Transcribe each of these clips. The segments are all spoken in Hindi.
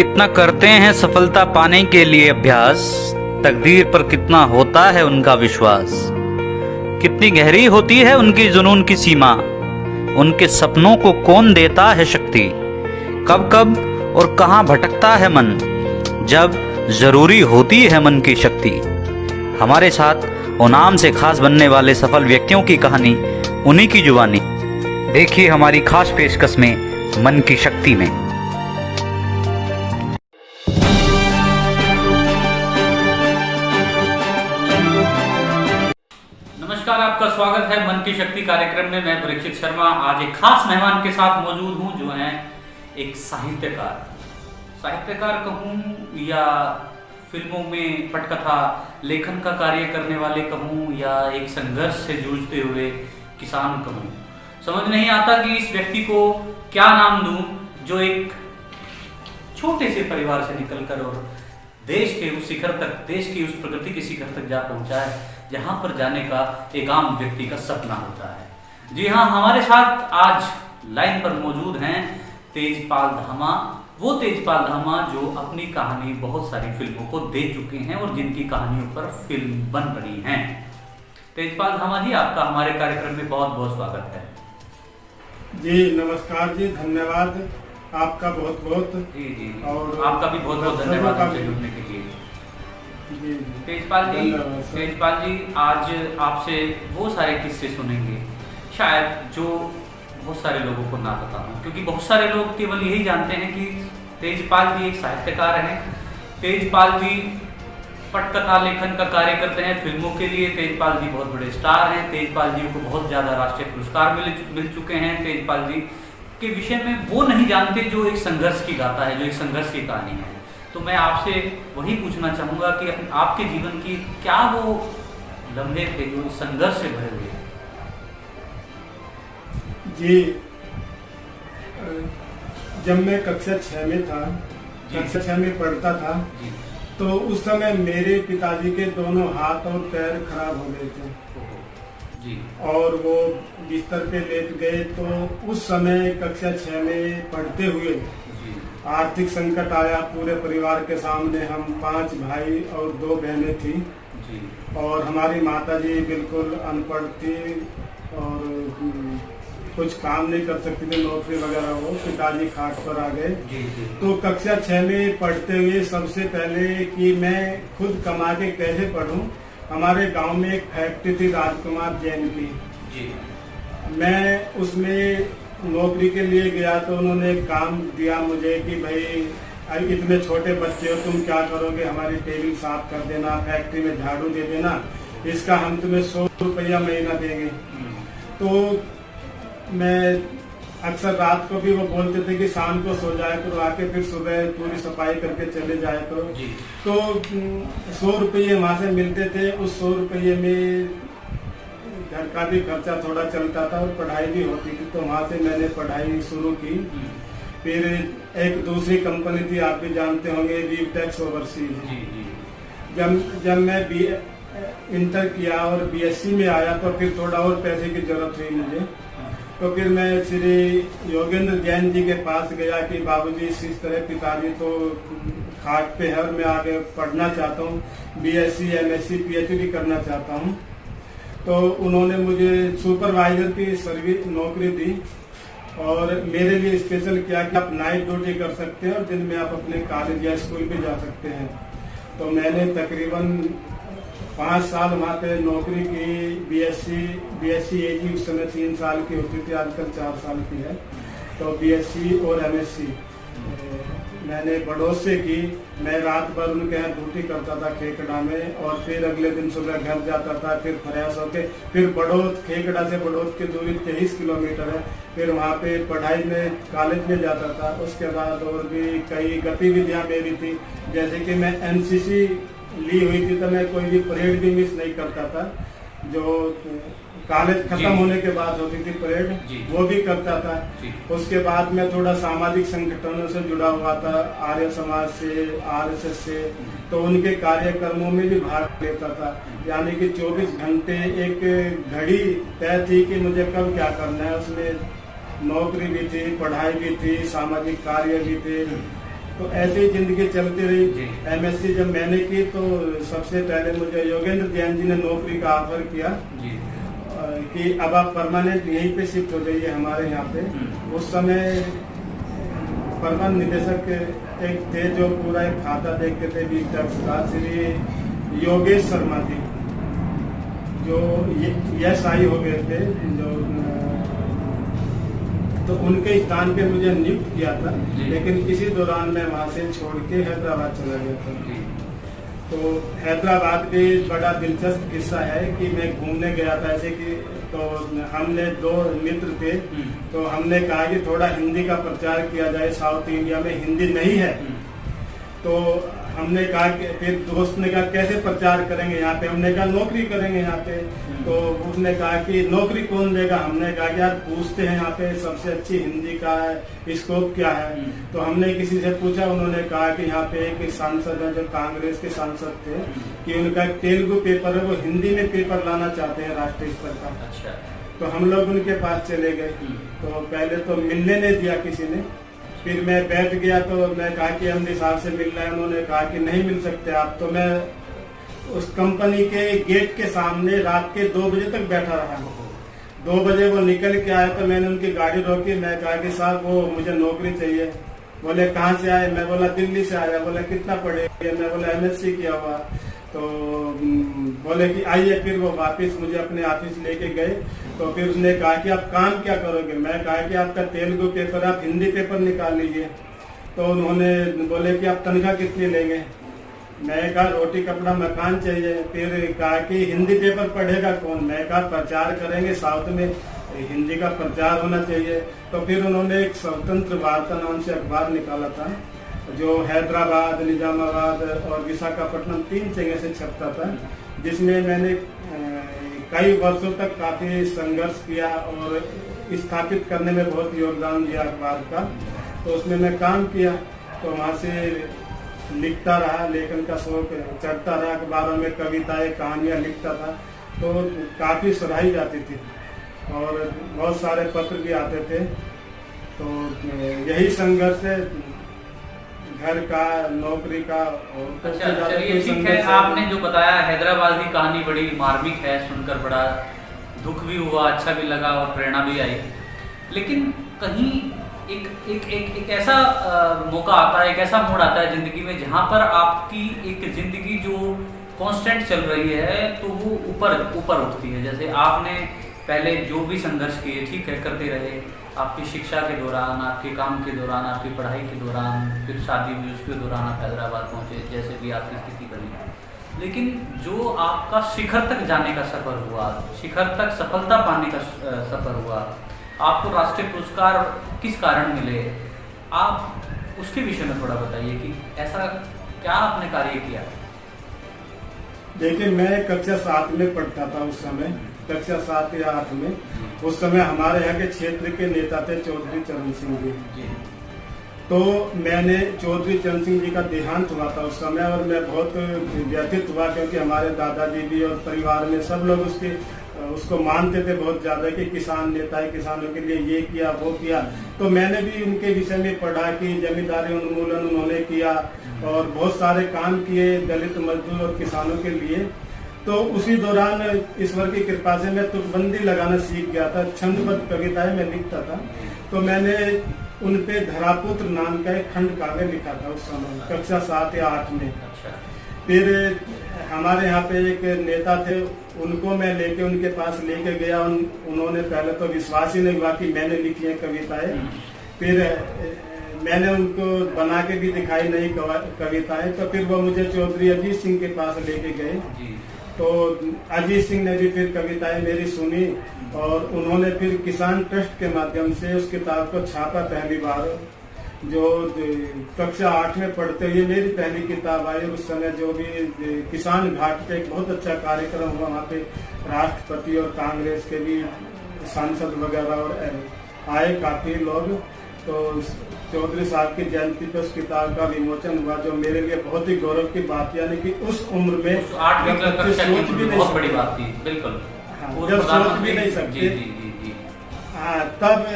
कितना करते हैं सफलता पाने के लिए अभ्यास, तकदीर पर कितना होता है उनका विश्वास। कितनी गहरी होती है उनकी जुनून की सीमा, उनके सपनों को कौन देता है शक्ति। कब कब और कहां भटकता है मन, जब जरूरी होती है मन की शक्ति। हमारे साथ उनाम से खास बनने वाले सफल व्यक्तियों की कहानी, उन्हीं की जुबानी। देखिए हमारी खास पेशकश में मन की शक्ति में। नमस्कार, आपका स्वागत है मन की शक्ति कार्यक्रम में। मैं परीक्षित शर्मा आज एक खास मेहमान के साथ मौजूद हूं, जो हैं एक साहित्यकार कहूं या फिल्मों में पटकथा लेखन का कार्य करने वाले कहूं या एक संघर्ष से जूझते हुए किसान कहूं। समझ नहीं आता कि इस व्यक्ति को क्या नाम दूं, जो एक छोटे से परिवार से निकलकर और देश के उस शिखर तक, देश की उस प्रगति के शिखर तक जा पहुंचा है जहां पर जाने का एक आम व्यक्ति का सपना होता है। जी हाँ, हमारे साथ आज लाइन पर मौजूद हैं तेजपाल धामा। वो तेजपाल धामा जो अपनी कहानी बहुत सारी फिल्मों को दे चुके हैं और जिनकी कहानियों पर फिल्म बन रही हैं। तेजपाल धामा जी, आपका हमारे कार्यक्रम में बहुत बहुत स्वागत है। जी नमस्कार जी, धन्यवाद आपका बहुत बहुत। जी और आपका भी बहुत बहुत धन्यवाद हमसे जुड़ने के लिए। तेजपाल जी आज आपसे वो सारे किस्से सुनेंगे शायद जो बहुत सारे लोगों को ना पता हो, क्योंकि बहुत सारे लोग केवल यही जानते हैं कि तेजपाल जी एक साहित्यकार हैं, तेजपाल जी पटकथा लेखन का कार्य करते हैं फिल्मों के लिए, तेजपाल जी बहुत बड़े स्टार हैं, तेजपाल जी को बहुत ज़्यादा राष्ट्रीय पुरस्कार मिल चुके हैं। तेजपाल जी के विषय में वो नहीं जानते जो एक संघर्ष की गाथा है, जो एक संघर्ष की कहानी है। तो मैं आपसे वही पूछना चाहूँगा कि आपके जीवन की क्या वो लम्हे थे जो संघर्ष से भरे हुए। जी जब मैं कक्षा 6 में था, कक्षा 6 में पढ़ता था, तो उस समय मेरे पिताजी के दोनों हाथ और पैर खराब हो गए थे जी। और वो बिस्तर पे लेट गए। तो उस समय कक्षा 6 में पढ़ते हुए आर्थिक संकट आया पूरे परिवार के सामने। हम 5 भाई और 2 बहनें थी जी। और हमारी माताजी बिल्कुल अनपढ़ थी और कुछ काम नहीं कर सकती थी, नौकरी वगैरह हो। पिताजी खाट पर आ गए। तो कक्षा 6 में पढ़ते हुए सबसे पहले कि मैं खुद कमा के कैसे पढूं, हमारे गांव में एक फैक्ट्री थी राजकुमार जैन की जी। मैं उसमें नौकरी के लिए गया तो उन्होंने एक काम दिया मुझे कि भाई इतने छोटे बच्चे हो, तुम क्या करोगे, हमारी टेबल साफ कर देना, फैक्ट्री में झाड़ू दे देना, इसका हम तुम्हें 100 रुपया महीना देंगे। तो मैं अक्सर रात को भी वो बोलते थे कि शाम को सो जाया करो, आके फिर सुबह पूरी सफाई करके चले जाया करो। तो 100 रुपये वहां से मिलते थे। उस 100 रुपये में घर का भी खर्चा थोड़ा चलता था और पढ़ाई भी होती थी। तो वहां से मैंने पढ़ाई शुरू की। फिर एक दूसरी कंपनी थी, आप भी जानते होंगे, वीवटेक्स ओवरसीज। जब मैं इंटर किया और बीएससी में आया तो फिर थोड़ा और पैसे की जरूरत हुई मुझे। तो फिर मैं श्री योगेंद्र जैन जी के पास गया कि बाबूजी इस तरह पिताजी तो खाट पे है और मैं आगे पढ़ना चाहता हूँ, बीएससी एमएससी पीएचडी करना चाहता हूँ। तो उन्होंने मुझे सुपरवाइजर की सर्विस नौकरी दी और मेरे लिए स्पेशल किया कि आप नाइट ड्यूटी कर सकते हैं और दिन में आप अपने कॉलेज या स्कूल भी जा सकते हैं। तो मैंने तकरीबन 5 साल वहाँ पे नौकरी की। बीएससी एजी उस समय 3 साल की होती थी, आजकल 4 साल की है। तो बीएससी और एमएससी मैंने बड़ौद से की। मैं रात भर उनके यहाँ ड्यूटी करता था खेकड़ा में और फिर अगले दिन सुबह घर जाता था। फिर प्रयास होके फिर बड़ौद, खेकड़ा से बड़ौद की दूरी 23 किलोमीटर है। फिर वहाँ पे पढ़ाई में कॉलेज में जाता था। उसके बाद और भी कई गतिविधियाँ मेरी थी, जैसे कि मैं एनसीसी ली हुई थी, तो मैं कोई भी परेड भी मिस नहीं करता था। जो कॉलेज खत्म होने के बाद होती थी परेड, वो भी करता था। उसके बाद मैं थोड़ा सामाजिक संगठनों से जुड़ा हुआ था, आर्य समाज से, आरएसएस से, तो उनके कार्यक्रमों में भी भाग लेता था। यानी कि 24 घंटे एक घड़ी तय थी कि मुझे कब क्या करना है। उसमें नौकरी भी थी, पढ़ाई भी थी, सामाजिक कार्य भी थे। तो ऐसे ही जिंदगी चलती रही। जी। MSc जब मैंने की तो सबसे पहले मुझे योगेंद्र जैन जी ने नौकरी का ऑफर किया जी। कि अब आप परमानेंट यहीं पे शिफ्ट हो जाइए हमारे यहाँ पे। उस समय प्रबंध निदेशक एक थे जो पूरा एक खाता देखते थे बीच टैक्स का, श्री योगेश शर्मा जी, जो SI हो गए थे, जो तो उनके स्थान पे मुझे नियुक्त किया था। लेकिन किसी दौरान मैं वहां से छोड़ के हैदराबाद चला गया था। तो हैदराबाद भी बड़ा दिलचस्प किस्सा है कि मैं घूमने गया था ऐसे कि, तो हमने 2 मित्र थे, तो हमने कहा कि थोड़ा हिंदी का प्रचार किया जाए, साउथ इंडिया में हिंदी नहीं है। तो हमने कहा कि फिर दोस्त ने कहा कैसे प्रचार करेंगे यहाँ पे, हमने कहा नौकरी करेंगे यहाँ पे। तो उसने कहा कि नौकरी कौन देगा, हमने कहा कि यार पूछते हैं यहाँ पे सबसे अच्छी हिंदी का स्कोप क्या है। तो हमने किसी से पूछा, उन्होंने कहा कि यहाँ पे एक सांसद है जो कांग्रेस के सांसद थे, कि उनका तेलुगु पेपर है, वो हिंदी में पेपर लाना चाहते हैं राष्ट्रीय स्तर का। अच्छा। तो हम लोग उनके पास चले गए। तो पहले तो मिलने नहीं दिया किसी ने, फिर मैं बैठ गया तो मैं कहा कि एमडी साहब से मिलना है, उन्होंने कहा कि नहीं मिल सकते आप। तो मैं उस कंपनी के गेट के सामने रात के 2 बजे तक बैठा रहा। 2 बजे वो निकल के आए तो मैंने उनकी गाड़ी रोकी, मैं कहा कि साहब वो मुझे नौकरी चाहिए। बोले कहाँ से आए, मैं बोला दिल्ली से आया। बोले कितना पढ़े, मैं बोला MSc किया हुआ। तो बोले कि आइए, फिर वो वापस मुझे अपने ऑफिस लेके गए। तो फिर उसने कहा कि आप काम क्या करोगे, मैं कहा कि आपका तेलुगु पेपर, आप हिंदी पेपर निकाल लीजिए। तो उन्होंने बोले कि आप तनख्वाह कितनी लेंगे, मैं कहा रोटी कपड़ा मकान चाहिए। फिर कहा कि हिंदी पेपर पढ़ेगा कौन, मैं कहा प्रचार करेंगे साउथ में, हिंदी का प्रचार होना चाहिए। तो फिर उन्होंने एक स्वतंत्र वार्ता नाम से अखबार निकाला था, जो हैदराबाद, निजामाबाद और विशाखापट्टनम 3 जगह से छपता था, जिसमें मैंने कई वर्षों तक काफी संघर्ष किया और स्थापित करने में बहुत योगदान दिया अखबार का। तो उसमें मैं काम किया, तो वहाँ से लिखता रहा, लेखन का शौक चढ़ता रहा, अखबारों में कविताएं कहानियां लिखता था। तो काफी सराही जाती थी और बहुत सारे पत्र भी आते थे। तो यही संघर्ष है, घर का, नौकरी का। और अच्छा, चलिए ठीक है। आपने जो बताया हैदराबाद की कहानी बड़ी मार्मिक है, सुनकर बड़ा दुख भी हुआ, अच्छा भी लगा और प्रेरणा भी आई। लेकिन कहीं एक ऐसा मौका आता है, एक ऐसा मोड़ आता है जिंदगी में जहां पर आपकी एक जिंदगी जो कांस्टेंट चल रही है तो वो ऊपर उठती है। जैसे आपने पहले जो भी संघर्ष किए, ठीक है, करते रहे, आपकी शिक्षा के दौरान, आपके काम के दौरान, आपकी पढ़ाई के दौरान, फिर शादी हुई, उसके दौरान आप हैदराबाद पहुंचे, जैसे भी आपकी स्थिति बनी। लेकिन जो आपका शिखर तक जाने का सफर हुआ, शिखर तक सफलता पाने का सफर हुआ, आपको राष्ट्रीय पुरस्कार किस कारण मिले, आप उसके विषय में थोड़ा बताइए कि ऐसा क्या आपने कार्य किया। देखिए, मैं कक्षा 7 में पढ़ता था उस समय, कक्षा 7 या 8 में। उस समय हमारे यहाँ के क्षेत्र के नेता थे चौधरी चरण सिंह जी। तो मैंने चौधरी चरण सिंह जी का देहांत हुआ था उस समय, और मैं बहुत व्यथित हुआ, क्योंकि हमारे दादाजी भी और परिवार में सब लोग उसको मानते थे बहुत ज्यादा कि किसान नेता है, किसानों के लिए ये किया वो किया। तो मैंने भी उनके विषय में पढ़ा कि जमींदारी उन्मूलन उन्होंने किया और बहुत सारे काम किए दलित, मजदूर और किसानों के लिए। तो उसी दौरान ईश्वर की कृपा से मैं तुकबंदी लगाना सीख गया था, छंदबद्ध कविताएं मैं लिखता था। तो मैंने उन पे धरापुत्र नाम का एक खंड काव्य लिखा था उस समय, कक्षा 7 या 8 में। फिर हमारे यहाँ पे एक नेता थे, उनको मैं लेके उनके पास लेके गया। उन्होंने पहले तो विश्वास ही नहीं हुआ कि मैंने लिखी है कविताएं। फिर मैंने उनको बना के भी दिखाई नहीं कविताएं। तो फिर वो मुझे चौधरी अजीत सिंह के पास लेके गए। तो अजीत सिंह ने भी फिर कविताएं मेरी सुनी और उन्होंने फिर किसान ट्रस्ट के माध्यम से उस किताब को छापा पहली बार। जो कक्षा 8 में पढ़ते हुए मेरी पहली किताब आई। उस समय जो भी किसान घाट पे एक बहुत अच्छा कार्यक्रम हुआ, वहाँ पे राष्ट्रपति और कांग्रेस के भी सांसद वगैरह और आए काफी लोग। तो चौधरी साहब की जयंती पे उस किताब का विमोचन हुआ, जो मेरे लिए बहुत ही गौरव की बात, यानी कि उस उम्र में सोच भी नहीं, बहुत बड़ी बात थी। बिल्कुल, जब सोच भी नहीं सकते, हाँ, तब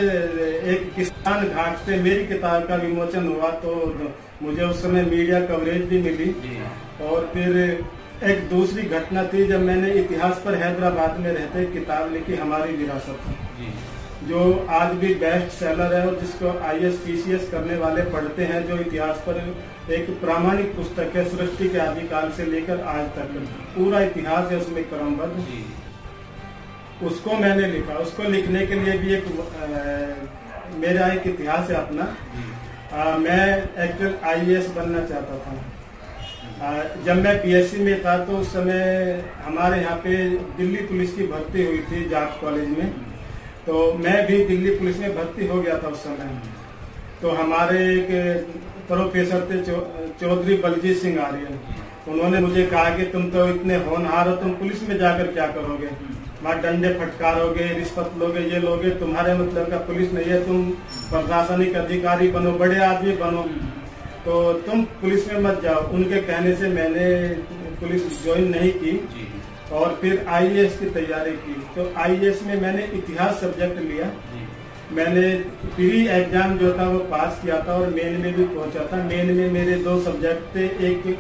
एक किसान घाट पे मेरी किताब का विमोचन हुआ तो मुझे उस समय मीडिया कवरेज भी मिली। और फिर एक दूसरी घटना थी जब मैंने इतिहास पर हैदराबाद में रहते किताब लिखी, हमारी विरासत, जो आज भी बेस्ट सेलर है और जिसको IAS PCS करने वाले पढ़ते हैं, जो इतिहास पर एक प्रामाणिक पुस्तक है, सृष्टि के आदिकाल से लेकर आज तक पूरा इतिहास है उसमें क्रमबद्ध। उसको मैंने लिखा। उसको लिखने के लिए भी मेरा एक इतिहास है अपना। मैं एक्चुअल IAS बनना चाहता था। जब मैं PSC में था तो उस समय हमारे यहाँ पे दिल्ली पुलिस की भर्ती हुई थी जाट कॉलेज में, तो मैं भी दिल्ली पुलिस में भर्ती हो गया था उस समय। तो हमारे एक प्रोफेसर थे चौधरी बलजीत सिंह आर्य, उन्होंने मुझे कहा कि तुम तो इतने होनहार हो, तुम पुलिस में जाकर क्या करोगे, वहाँ डंडे फटकारोगे, रिश्वत लोगे, ये लोगे, तुम्हारे मतलब का पुलिस नहीं है, तुम प्रशासनिक अधिकारी बनो, बड़े आदमी बनो, तो तुम पुलिस में मत जाओ। उनके कहने से मैंने पुलिस ज्वाइन नहीं की और फिर IAS की तैयारी की। तो IAS में मैंने इतिहास सब्जेक्ट लिया। मैंने प्री एग्जाम जो था वो पास किया था और मेन में भी पहुंचा था। मेन में मेरे 2 सब्जेक्ट थे, एक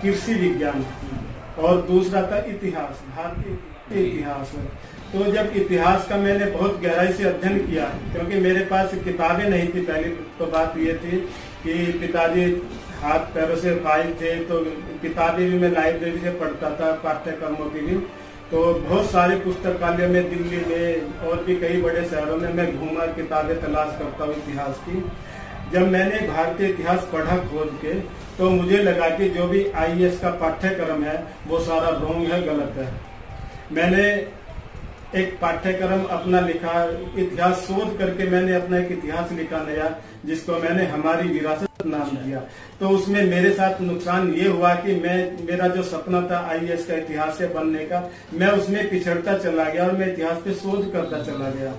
कृषि विज्ञान और दूसरा था इतिहास, भारतीय इतिहास। तो जब इतिहास का मैंने बहुत गहराई से अध्ययन किया, क्योंकि मेरे पास किताबें नहीं थी, पहली तो बात ये थी कि पिताजी हाथ पैरों से फाइल थे, तो किताबें भी मैं लाइब्रेरी से पढ़ता था, पाठ्यक्रमों की भी। तो बहुत सारे पुस्तकालय में दिल्ली में और भी कई बड़े शहरों में मैं घूमा, किताबें तलाश करता हूँ इतिहास की। जब मैंने भारतीय इतिहास पढ़ा खोज के, तो मुझे लगा कि जो भी IAS का पाठ्यक्रम है वो सारा रॉन्ग है, गलत है। मैंने एक पाठ्यक्रम अपना लिखा, इतिहास शोध करके मैंने अपना एक इतिहास लिखा नया, जिसको मैंने हमारी विरासत नाम दिया। तो उसमें मेरे साथ नुकसान ये हुआ कि मेरा जो सपना था IAS का इतिहास से बनने का, मैं उसमें पिछड़ता चला गया और मैं इतिहास पे शोध करता चला गया।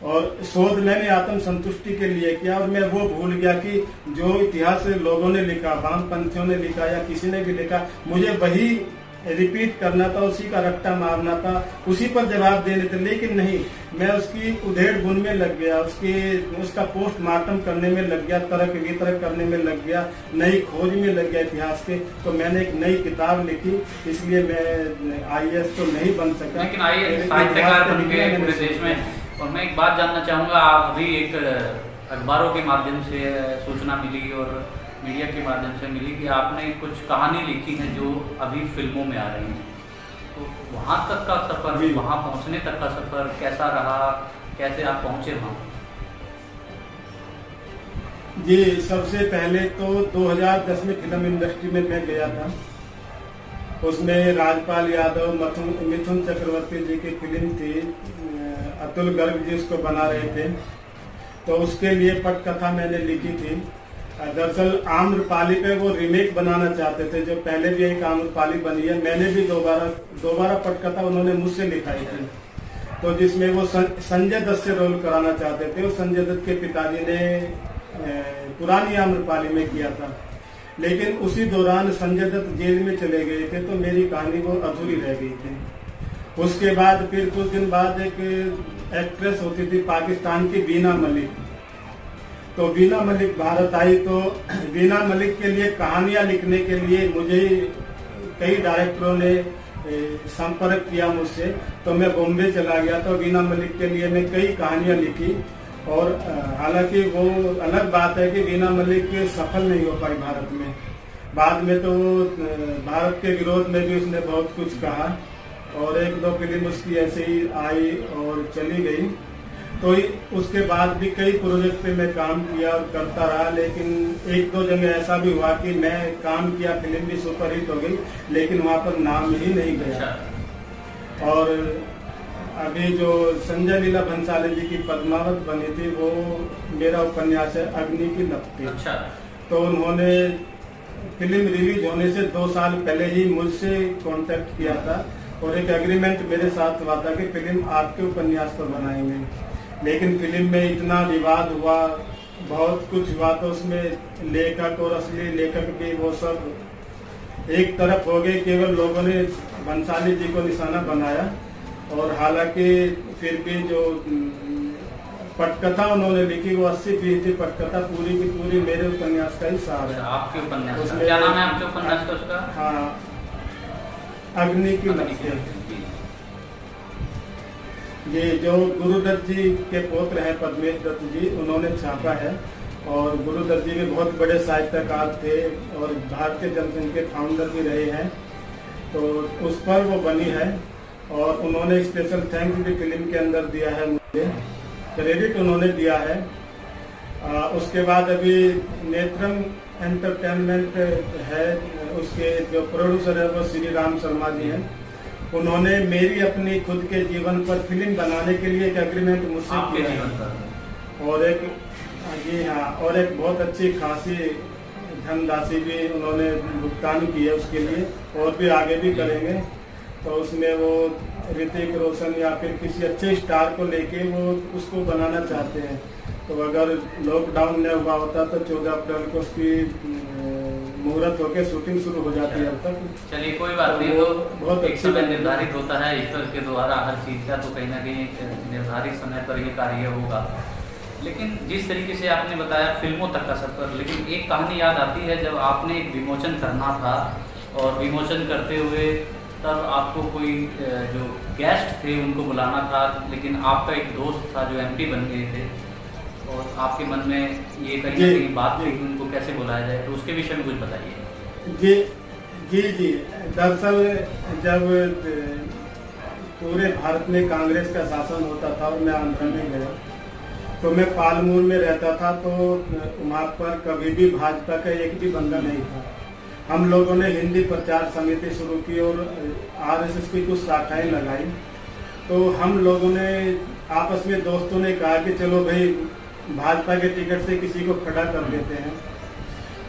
और शोध मैंने आत्म संतुष्टि के लिए किया और मैं वो भूल गया कि जो इतिहास लोगों ने लिखा, वामपंथियों ने लिखा या किसी ने भी लिखा, मुझे वही रिपीट करना था, उसी का रट्टा मारना था, उसी पर जवाब देने थे। लेकिन नहीं, मैं उसकी उधेड़ बुन में लग गया, उसका पोस्टमार्टम करने में लग गया, तर्क वितर्क करने में लग गया, नई खोज में लग गया इतिहास के। तो मैंने एक नई किताब लिखी, इसलिए मैं IAS तो नहीं बन सका, लेकिन साहित्यकार बन गए पूरे देश में। और मैं एक बात जानना चाहूँगा, आप अभी एक अखबारों के माध्यम से सूचना मिली और मीडिया के माध्यम से मिली कि आपने कुछ कहानी लिखी है जो अभी फिल्मों में आ रही है, तो वहाँ तक का सफ़र, वहाँ पहुँचने तक का सफ़र कैसा रहा, कैसे आप पहुँचे वहाँ? जी, सबसे पहले तो 2010 में फिल्म इंडस्ट्री में मैं गया था। उसमें राजपाल यादव, मिथुन चक्रवर्ती जी की फिल्म थी, अतुल गर्ग जी उसको बना रहे थे, तो उसके लिए पटकथा मैंने लिखी थी। दरअसल आम्रपाली पे वो रीमेक बनाना चाहते थे, जो पहले भी एक आम्रपाली बनी है, मैंने भी दोबारा पटकथा उन्होंने मुझसे लिखाई थी, तो जिसमें वो संजय दत्त से रोल कराना चाहते थे। और संजय दत्त के पिताजी ने पुरानी आम्रपाली में किया था, लेकिन उसी दौरान संजय दत्त जेल में चले गए थे, तो मेरी कहानी वो अधूरी रह गई थी। उसके बाद फिर कुछ दिन बाद एक एक्ट्रेस होती थी पाकिस्तान की, बीना मलिक, तो बीना मलिक भारत आई, तो बीना मलिक के लिए कहानियां लिखने के लिए मुझे कई डायरेक्टरों ने संपर्क किया मुझसे, तो मैं बॉम्बे चला गया। तो बीना मलिक के लिए मैं कई कहानियां लिखी, और हालांकि वो अलग बात है कि बीना मलिक सफल नहीं हो पाई भारत में। बाद में तो भारत के विरोध में भी उसने बहुत कुछ कहा, और 1-2 फिल्म उसकी ऐसे ही आई और चली गई। तो उसके बाद भी कई प्रोजेक्ट पे मैं काम किया और करता रहा, लेकिन 1-2 जगह ऐसा भी हुआ कि मैं काम किया, फिल्म भी सुपरहिट हो गई, लेकिन वहाँ पर नाम ही नहीं गया। और अभी जो संजय लीला भंसाली जी की पद्मावत बनी थी, वो मेरा उपन्यास है अग्नि की लपटें। अच्छा। तो उन्होंने फिल्म रिलीज होने से 2 साल पहले ही मुझसे कांटेक्ट किया था और एक एग्रीमेंट मेरे साथ हुआ था कि फिल्म आपके उपन्यास पर बनाएंगे। लेकिन फिल्म में इतना विवाद हुआ, बहुत कुछ हुआ, तो उसमें लेखक और असली लेखक भी वो सब एक तरफ हो गए। केवल लोगों ने भंसाली जी को निशाना बनाया, और हालांकि फिर भी जो पटकथा उन्होंने लिखी, वो 80% पटकथा पूरी की पूरी मेरे उपन्यास का ही सार है। आपके उपन्यास का उसमें क्या नाम है? आपके उपन्यास का उसका? हाँ, अग्नि की अग्नि की लपटें। लपटें। ये जो गुरुदत्त जी के पौत्र हैं पद्मेश दत्त जी, उन्होंने छापा है। और गुरुदत्त जी भी बहुत बड़े साहित्यकार थे और भारतीय जनसंघ के फाउंडर भी रहे हैं, तो उस पर वो बनी है। और उन्होंने स्पेशल थैंक्स भी फिल्म के अंदर दिया है, मुझे क्रेडिट उन्होंने दिया है। उसके बाद अभी नेत्रम एंटरटेनमेंट है, उसके जो प्रोड्यूसर है वो श्री राम शर्मा जी हैं। उन्होंने मेरी अपनी खुद के जीवन पर फिल्म बनाने के लिए एक एग्रीमेंट मुझसे आपके किया जीवन है। पर? और एक जी हाँ, और एक बहुत अच्छी खासी धनराशि भी उन्होंने भुगतान की है उसके लिए, और भी आगे भी करेंगे। तो उसमें वो ऋतिक रोशन या फिर किसी अच्छे स्टार को लेके वो उसको बनाना चाहते हैं। तो अगर लॉकडाउन नहीं हुआ होता तो 14 अप्रैल को उसकी मुहूर्त होकर शूटिंग शुरू हो जाती है। अब तक चलिए कोई बात नहीं, वो तो बहुत एक अच्छी समय बनी है। निर्धारित होता है ईश्वर के द्वारा हर चीज का, तो कहीं ना कहीं एक निर्धारित समय पर ये कार्य होगा। लेकिन जिस तरीके से आपने बताया फिल्मों तक का सफर, लेकिन एक कहानी याद आती है जब आपने एक विमोचन करना था, और विमोचन करते हुए तब आपको कोई जो गेस्ट थे उनको बुलाना था, लेकिन आपका एक दोस्त था जो एमपी बन गए थे, और आपके मन में ये कहीं ना कहीं बात थी कि उनको कैसे बुलाया जाए, तो उसके विषय में कुछ बताइए। जी जी जी, दरअसल जब पूरे भारत में कांग्रेस का शासन होता था और मैं आंध्र में गया, तो मैं पालमूर में रहता था, तो वहाँ पर कभी भी भाजपा का एक भी बंदा नहीं था। हम लोगों ने हिंदी प्रचार समिति शुरू की और आरएसएस की कुछ शाखाएं लगाई। तो हम लोगों ने आपस में दोस्तों ने कहा कि चलो भाई भाजपा के टिकट से किसी को खड़ा कर देते हैं।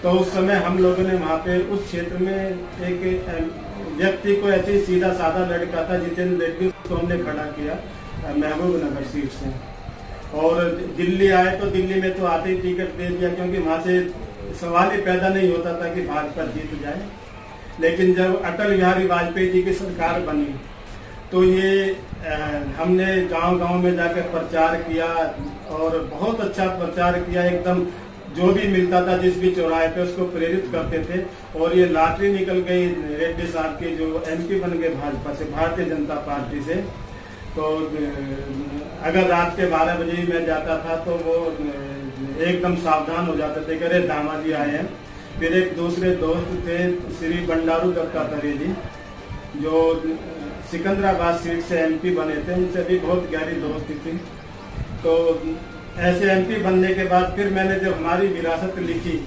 तो उस समय हम लोगों ने वहाँ पे उस क्षेत्र में एक व्यक्ति को, ऐसे ही सीधा साधा लड़का था जितेंद्र रेड्डी, उसको हमने खड़ा किया महबूब नगर सीट से। और दिल्ली आए तो दिल्ली में तो आते ही टिकट दे दिया, क्योंकि वहाँ से सवाल ही पैदा नहीं होता था कि भाजपा जीत जाए। लेकिन जब अटल बिहारी वाजपेयी जी की सरकार बनी, तो ये हमने गांव-गांव में जाकर प्रचार किया और बहुत अच्छा प्रचार किया। एकदम जो भी मिलता था जिस भी चौराहे पे उसको प्रेरित करते थे। और ये लॉटरी निकल गई रेड्डी साहब की, जो एमपी बन गए भाजपा से, भारतीय जनता पार्टी से। तो अगर रात के 12 बजे ही मैं जाता था तो वो एकदम सावधान हो जाते थे कि अरे दामाजी आए हैं। फिर एक दूसरे दोस्त थे श्री बंडारू दत्तात्रेय जी, जो सिकंदराबाद सीट से एमपी बने थे, उनसे भी बहुत गहरी दोस्ती थी। तो ऐसे एमपी बनने के बाद फिर मैंने जब हमारी विरासत लिखी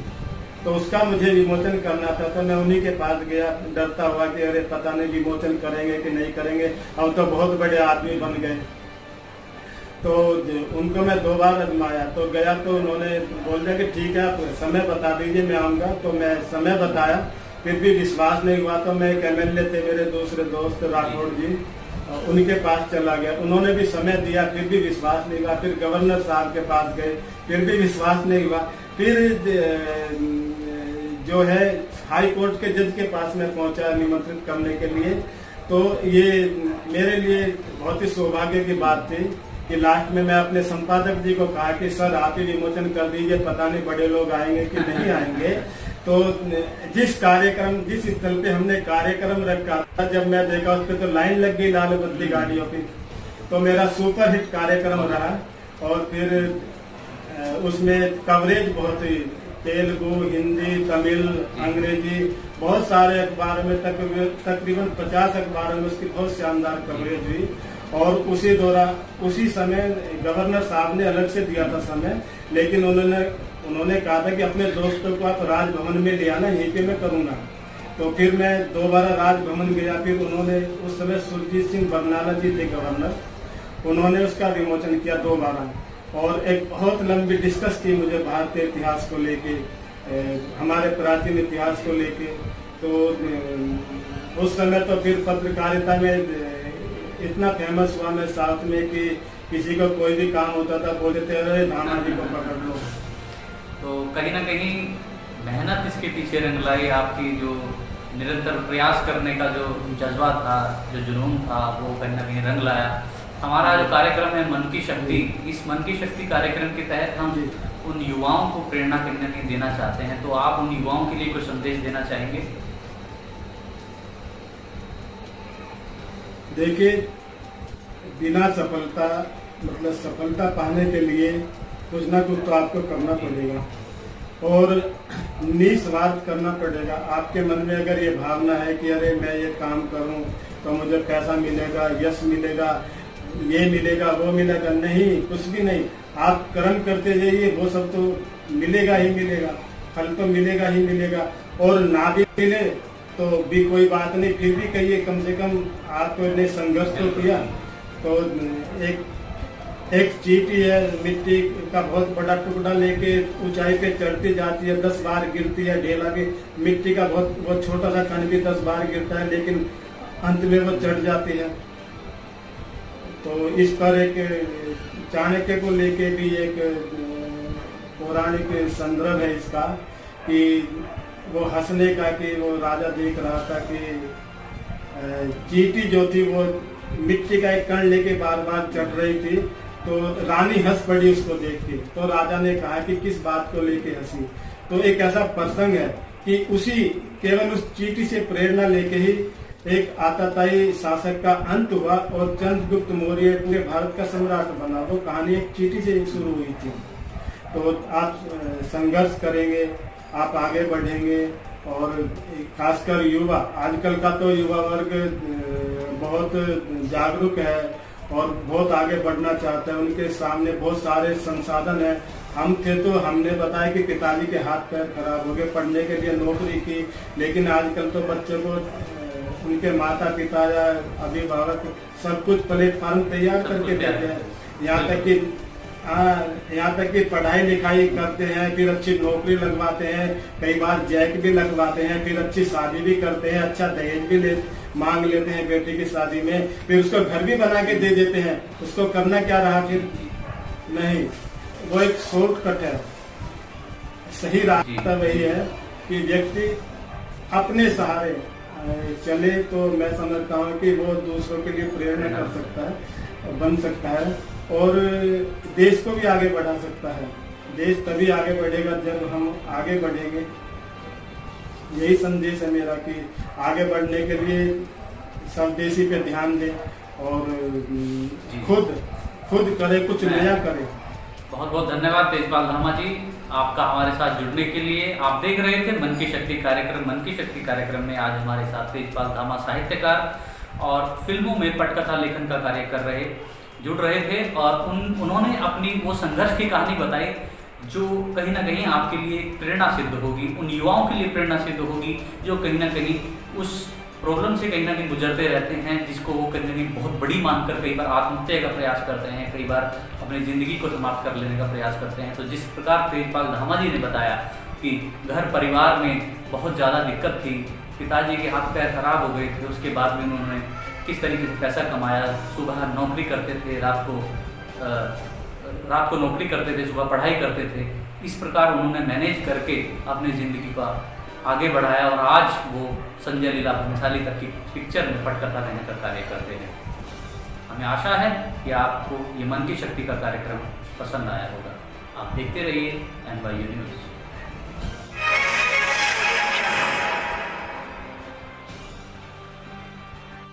तो उसका मुझे विमोचन करना था, तो मैं उन्हीं के पास गया डरता हुआ कि अरे पता नहीं विमोचन करेंगे कि नहीं करेंगे, अब तो बहुत बड़े आदमी बन गए। तो उनको मैं 2 बार आजमाया, तो गया तो उन्होंने बोल दिया कि ठीक है आप समय बता दीजिए मैं आऊँगा। तो मैं समय बताया, फिर भी विश्वास नहीं हुआ। तो मैं एक एमएलए थे मेरे दूसरे दोस्त राठौड़ जी, उनके पास चला गया, उन्होंने भी समय दिया, फिर भी विश्वास नहीं हुआ। फिर गवर्नर साहब के पास गए, फिर भी विश्वास नहीं हुआ। फिर जो है हाई कोर्ट के जज के पास में पहुंचा निमंत्रित करने के लिए। तो ये मेरे लिए बहुत ही सौभाग्य की बात थी कि लास्ट में मैं अपने संपादक जी को कहा कि सर आप ही विमोचन कर दीजिए, पता नहीं बड़े लोग आएंगे कि नहीं आएंगे। तो जिस स्थल पे हमने कार्यक्रम रखा था, जब मैं देखा उस पर तो लाइन लग गई लाल बत्ती गाड़ियों की। तो मेरा सुपर हिट कार्यक्रम रहा। और फिर उसमें कवरेज बहुत ही तेलुगु, हिंदी, तमिल, अंग्रेजी, बहुत सारे अखबारों में तकरीबन 50 अखबारों में उसकी बहुत शानदार कवरेज हुई। और उसी समय गवर्नर साहब ने अलग से दिया था समय, लेकिन उन्होंने कहा था कि अपने दोस्तों को आप राजभवन में ले आना, यहीं पे मैं करूंगा। तो फिर मैं दोबारा राजभवन गया। फिर उन्होंने उस समय सुरजीत सिंह बरनाला जी थे गवर्नर, उन्होंने उसका विमोचन किया दोबारा। और एक बहुत लंबी डिस्कस की मुझे भारतीय इतिहास को लेके, हमारे प्राचीन इतिहास को लेके। तो उस समय तो फिर पत्रकारिता में इतना फेमस हुआ मैं साउथ में कि किसी को कोई भी काम होता था बोलते थे अरे धामा जी को पकड़ लो। तो कहीं ना कहीं मेहनत इसके पीछे रंग लाई, आपकी जो निरंतर प्रयास करने का जो जज्बा था, जो जुनून था, वो कहीं ना कहीं रंग लाया। हमारा जो कार्यक्रम है मन की शक्ति, इस मन की शक्ति कार्यक्रम के तहत हम जी। उन युवाओं को प्रेरणा कहीं ना कहीं देना चाहते हैं, तो आप उन युवाओं के लिए कोई संदेश देना चाहेंगे? देखिए, बिना सफलता मतलब सफलता पाने के लिए कुछ ना कुछ तो आपको करना पड़ेगा और निस्वार्थ करना पड़ेगा। आपके मन में अगर ये भावना है कि अरे मैं ये काम करूं तो मुझे पैसा मिलेगा, यश मिलेगा, ये मिलेगा, वो मिलेगा, नहीं, कुछ भी नहीं। आप कर्म करते जाइए, वो सब तो मिलेगा ही मिलेगा, फल तो मिलेगा ही मिलेगा। और ना भी मिले तो भी कोई बात नहीं, फिर भी कहिए कम से कम आपने संघर्ष तो किया। तो एक चींटी है, मिट्टी का बहुत बड़ा टुकड़ा लेके ऊंचाई पे चढ़ती जाती है, 10 बार गिरती है, ढेला भी मिट्टी का बहुत छोटा सा कण भी 10 बार गिरता है, लेकिन अंत में वो चढ़ जाती है। तो इस पर एक चाणक्य को लेके भी एक पौराणिक संदर्भ है इसका, कि वो हंसने का, कि वो राजा देख रहा था कि चींटी जो थी वो मिट्टी का एक कण लेके बार बार चढ़ रही थी, तो रानी हंस पड़ी उसको देख के। तो राजा ने कहा कि किस बात को लेके हंसी। तो एक ऐसा प्रसंग है कि केवल उस चींटी से प्रेरणा लेके ही एक आताताई शासक का अंत हुआ और चंद्रगुप्त मौर्य पूरे भारत का सम्राट बना। वो कहानी एक चींटी से शुरू हुई थी। तो आप संघर्ष करेंगे, आप आगे बढ़ेंगे, और खासकर युवा, आजकल का तो युवा वर्ग बहुत जागरूक है और बहुत आगे बढ़ना चाहता है। उनके सामने बहुत सारे संसाधन है। हम थे तो हमने बताया कि पिताजी के हाथ पैर खराब हो गए, पढ़ने के लिए नौकरी की, लेकिन आजकल तो बच्चों को उनके माता पिता या अभिभावक सब कुछ प्लेटफॉर्म तैयार करके देते हैं। यहाँ तक कि पढ़ाई लिखाई करते हैं, फिर अच्छी नौकरी लगवाते हैं, कई बार जैक भी लगवाते हैं, फिर अच्छी शादी भी करते हैं, अच्छा दहेज भी मांग लेते हैं बेटी की शादी में, फिर उसको घर भी बना के दे देते हैं। उसको करना क्या रहा फिर? नहीं, वो एक शॉर्टकट है। सही रास्ता वही है कि व्यक्ति अपने सहारे चले, तो मैं समझता हूँ कि वो दूसरों के लिए प्रेरणा कर सकता है, बन सकता है और देश को भी आगे बढ़ा सकता है। देश तभी आगे बढ़ेगा जब हम आगे बढ़ेंगे। यही संदेश है मेरा कि आगे बढ़ने के लिए सब देशी पे ध्यान दें और खुद करें, कुछ नया करें। बहुत बहुत धन्यवाद तेजपाल धामा जी, आपका हमारे साथ जुड़ने के लिए। आप देख रहे थे मन की शक्ति कार्यक्रम। मन की शक्ति कार्यक्रम में आज हमारे साथ तेजपाल धामा साहित्यकार और फिल्मों में पटकथा लेखन का कार्य जुड़ रहे थे, और उन्होंने अपनी वो संघर्ष की कहानी बताई जो कहीं ना कहीं आपके लिए प्रेरणा सिद्ध होगी, उन युवाओं के लिए प्रेरणा सिद्ध होगी जो कहीं ना कहीं उस प्रॉब्लम से कहीं ना कहीं गुजरते रहते हैं, जिसको वो कहीं ना कहीं बहुत बड़ी मानकर कई बार आत्महत्या का प्रयास करते हैं, कई बार अपनी ज़िंदगी को समाप्त कर लेने का प्रयास करते हैं। तो जिस प्रकार तेजपाल धामा जी ने बताया कि घर परिवार में बहुत ज़्यादा दिक्कत थी, पिताजी के हाथ पैर खराब हो गए थे, उसके बाद में उन्होंने किस तरीके से पैसा कमाया, सुबह नौकरी करते थे, रात को नौकरी करते थे, सुबह पढ़ाई करते थे। इस प्रकार उन्होंने मैनेज करके अपनी ज़िंदगी का आगे बढ़ाया और आज वो संजय लीला भंसाली तक की पिक्चर में पटकथा लेने का कार्य करते हैं। हमें आशा है कि आपको ये मन की शक्ति का कार्यक्रम पसंद आया होगा। आप देखते रहिए NYU न्यूज़।